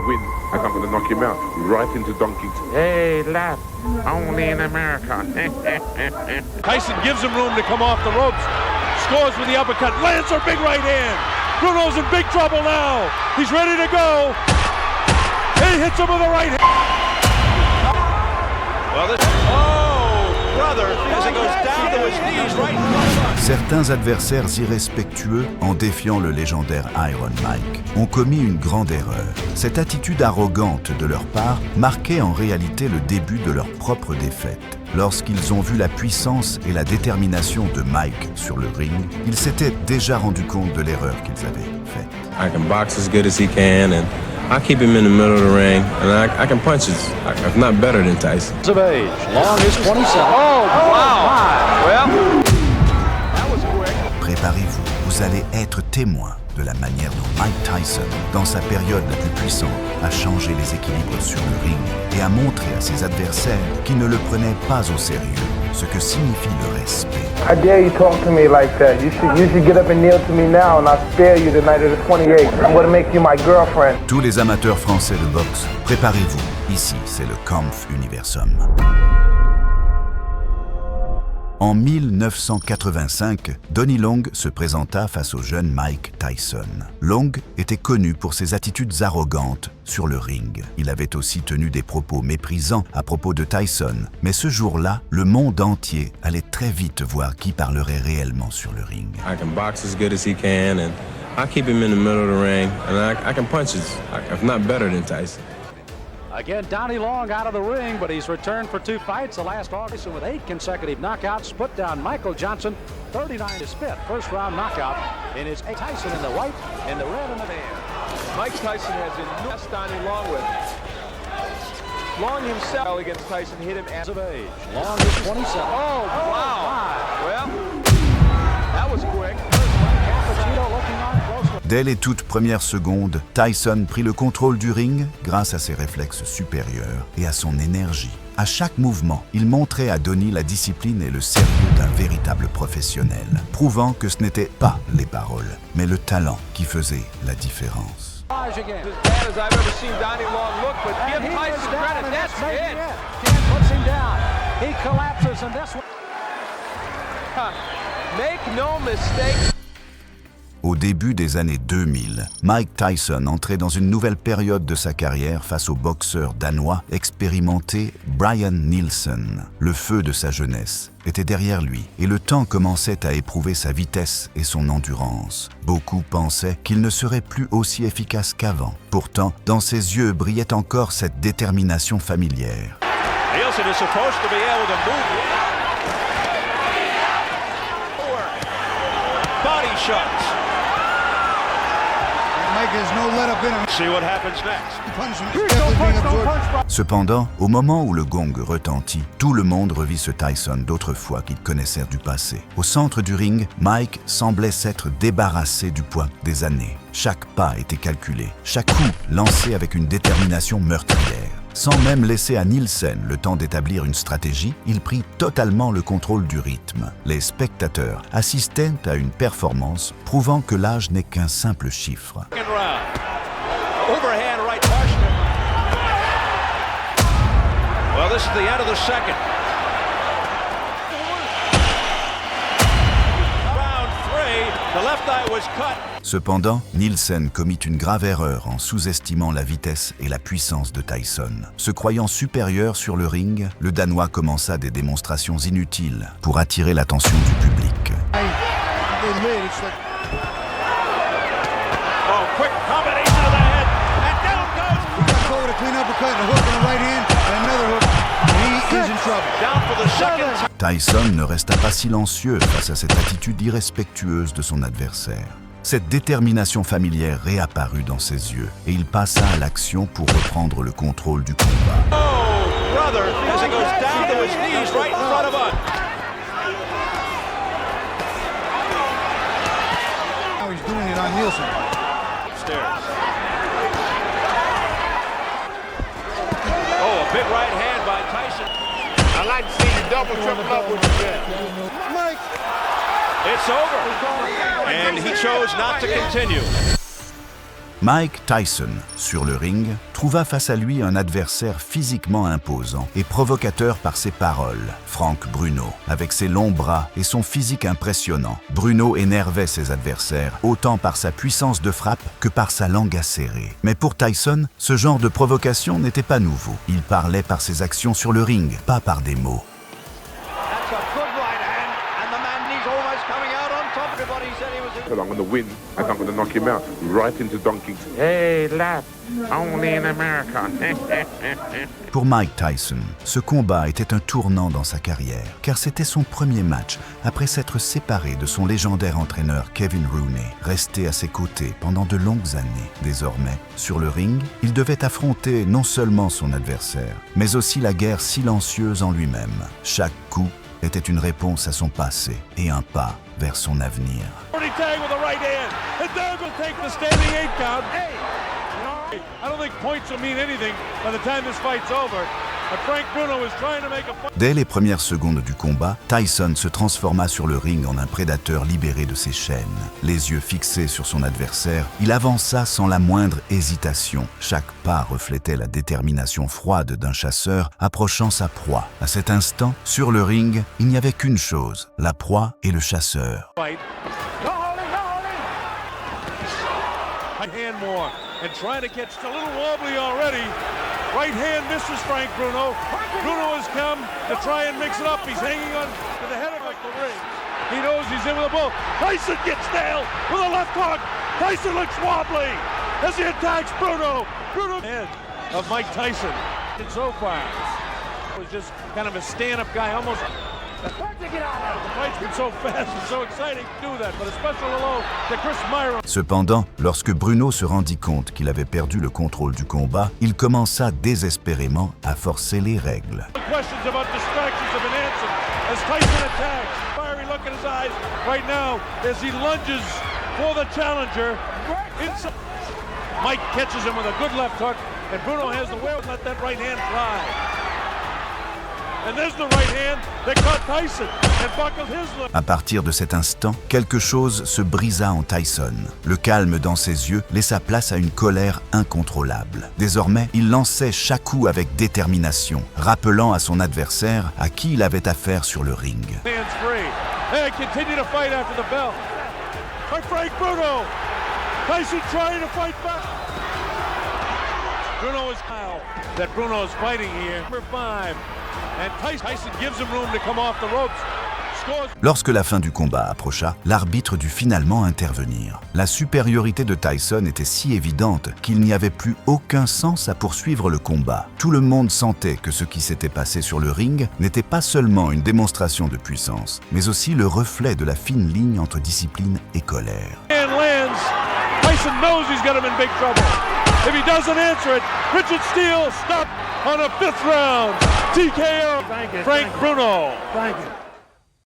win, and I'm going to knock him out right into Donkey. Hey, lad, only in America. Tyson gives him room to come off the ropes, scores with the uppercut, lands her big right hand. Bruno's in big trouble now. He's ready to go. He hits him with the right hand. Well, brother, as he goes down to his knees right in front of us. Certains adversaires irrespectueux, en défiant le légendaire Iron Mike, ont commis une grande erreur. Cette attitude arrogante de leur part marquait en réalité le début de leur propre défaite. Lorsqu'ils ont vu la puissance et la détermination de Mike sur le ring, ils s'étaient déjà rendus compte de l'erreur qu'ils avaient faite. I can box as good as he can, and I keep him in the middle of the ring, and I can punch if not better than Tyson. Of age, long is 27. Oh, wow! Well, that was quick. Préparez-vous, vous allez être témoin de la manière dont Mike Tyson, dans sa période la plus puissante, a changé les équilibres sur le ring et a montré à ses adversaires qui ne le prenaient pas au sérieux ce que signifie le respect. I dare you talk to me like that. You should get up and kneel to me now and I'll spare you the night of the 28th. I'm going to make you my girlfriend. Tous les amateurs français de boxe, préparez-vous. Ici, c'est le Kampf Universum. En 1985, Donnie Long se présenta face au jeune Mike Tyson. Long était connu pour ses attitudes arrogantes sur le ring. Il avait aussi tenu des propos méprisants à propos de Tyson. Mais ce jour-là, le monde entier allait très vite voir qui parlerait réellement sur le ring. I can box as good as he can, and I keep him in the middle of the ring, and I can punch if not better than Tyson. Again, Donnie Long out of the ring, but he's returned for 2 fights. The last August with 8 consecutive knockouts. Put down Michael Johnson, 39 his fifth first round knockout. In his Tyson in the white and the red in the van. Mike Tyson has been Donnie Long with. Long himself against Tyson hit him of age. Long is 27. Oh, wow. Well, that was quick. Cappuccino looking on closely. Dès les toutes premières secondes, Tyson prit le contrôle du ring grâce à ses réflexes supérieurs et à son énergie. À chaque mouvement, il montrait à Donnie la discipline et le sérieux d'un véritable professionnel, prouvant que ce n'était pas les paroles, mais le talent qui faisait la différence. As bad as I've ever seen Donnie Long look, but give Tyson credit, that's it. Dan puts him down. He collapses and this one. Make no mistake. Au début des années 2000, Mike Tyson entrait dans une nouvelle période de sa carrière face au boxeur danois expérimenté Brian Nielsen. Le feu de sa jeunesse était derrière lui et le temps commençait à éprouver sa vitesse et son endurance. Beaucoup pensaient qu'il ne serait plus aussi efficace qu'avant. Pourtant, dans ses yeux brillait encore cette détermination familière. Nielsen is supposed to be able to move. Body shots. See what happens next. Cependant, au moment où le gong retentit, tout le monde revit ce Tyson d'autrefois qu'il connaissait du passé. Au centre du ring, Mike semblait s'être débarrassé du poids des années. Chaque pas était calculé, chaque coup lancé avec une détermination meurtrière. Sans même laisser à Nielsen le temps d'établir une stratégie, il prit totalement le contrôle du rythme. Les spectateurs assistaient à une performance prouvant que l'âge n'est qu'un simple chiffre. Overhand right Washington. Well, this is the end of the second. Round 3, the left eye was cut. Cependant, Nielsen commit une grave erreur en sous-estimant la vitesse et la puissance de Tyson. Se croyant supérieur sur le ring, le Danois commença des démonstrations inutiles pour attirer l'attention du public. Oh, quick combination of the head, and down goes. Forward a clean uppercut and a hook in the right hand, and another hook. He is in trouble. Down for the second. Tyson ne resta pas silencieux face à cette attitude irrespectueuse de son adversaire. Cette détermination familière réapparut dans ses yeux et il passa à l'action pour reprendre le contrôle du combat. Oh, brother, as he goes down to his knees right in front of us. Now he's doing it on Nielsen. Stairs. Oh, a big right hand by Tyson. I like to see you double, triple up with your head. Mike! It's over. And he chose not to continue. Mike Tyson, sur le ring, trouva face à lui un adversaire physiquement imposant et provocateur par ses paroles, Frank Bruno. Avec ses longs bras et son physique impressionnant, Bruno énervait ses adversaires, autant par sa puissance de frappe que par sa langue acérée. Mais pour Tyson, ce genre de provocation n'était pas nouveau. Il parlait par ses actions sur le ring, pas par des mots. Said, I'm going to win and I'm going to knock him out right into Donkey. Hey, lad, only in America. Pour Mike Tyson, ce combat était un tournant dans sa carrière, car c'était son premier match après s'être séparé de son légendaire entraîneur Kevin Rooney, resté à ses côtés pendant de longues années. Désormais, sur le ring, il devait affronter non seulement son adversaire, mais aussi la guerre silencieuse en lui-même. Chaque coup était une réponse à son passé et un pas vers son avenir. Tag with the right hand, and Doug will take the standing 8 count. I don't think points will mean anything by the time this fight's over. But Frank Bruno is trying to make a fight. Dès les premières secondes du combat, Tyson se transforma sur le ring en un prédateur libéré de ses chaînes. Les yeux fixés sur son adversaire, il avança sans la moindre hésitation. Chaque pas reflétait la détermination froide d'un chasseur approchant sa proie. À cet instant, sur le ring, il n'y avait qu'une chose, la proie et le chasseur. Right hand more, and trying to catch a little wobbly already. Right hand misses Frank Bruno. Bruno has come to try and mix it up. He's hanging on to the head of the ring. He knows he's in with a bull. Tyson gets nailed with a left hook. Tyson looks wobbly as he attacks Bruno. Bruno head of Mike Tyson. And so far, it was just kind of a stand-up guy, almost. The fight's been so fast and so exciting to do that, but a special hello to Chris Myron. Cependant, lorsque Bruno se rendit compte qu'il avait perdu le contrôle du combat, il commença désespérément à forcer les règles. Questions about distractions have been answered as Tyson attacks. Fiery look in his eyes right now as he lunges for the challenger. Mike catches him with a good left hook, and Bruno has the will to let that right hand fly. And there's the right hand that caught Tyson and buckled his lip. À partir de cet instant, quelque chose se brisa en Tyson. Le calme dans ses yeux laissa place à une colère incontrôlable. Désormais, il lançait chaque coup avec détermination, rappelant à son adversaire à qui il avait affaire sur le ring. Hands free. They continue to fight after the bell. By Frank Bruno. Tyson trying to fight back. Bruno is now that Bruno is fighting here. Number 5. And Tyson gives him room to come off the ropes. Lorsque la fin du combat approcha, l'arbitre dut finalement intervenir. La supériorité de Tyson était si évidente qu'il n'y avait plus aucun sens à poursuivre le combat. Tout le monde sentait que ce qui s'était passé sur le ring n'était pas seulement une démonstration de puissance, mais aussi le reflet de la fine ligne entre discipline et colère. Tyson knows he's got him in big trouble. If he doesn't answer it, Richard Steele stopped on a 5th round. TKO. Frank Bruno. Thank you.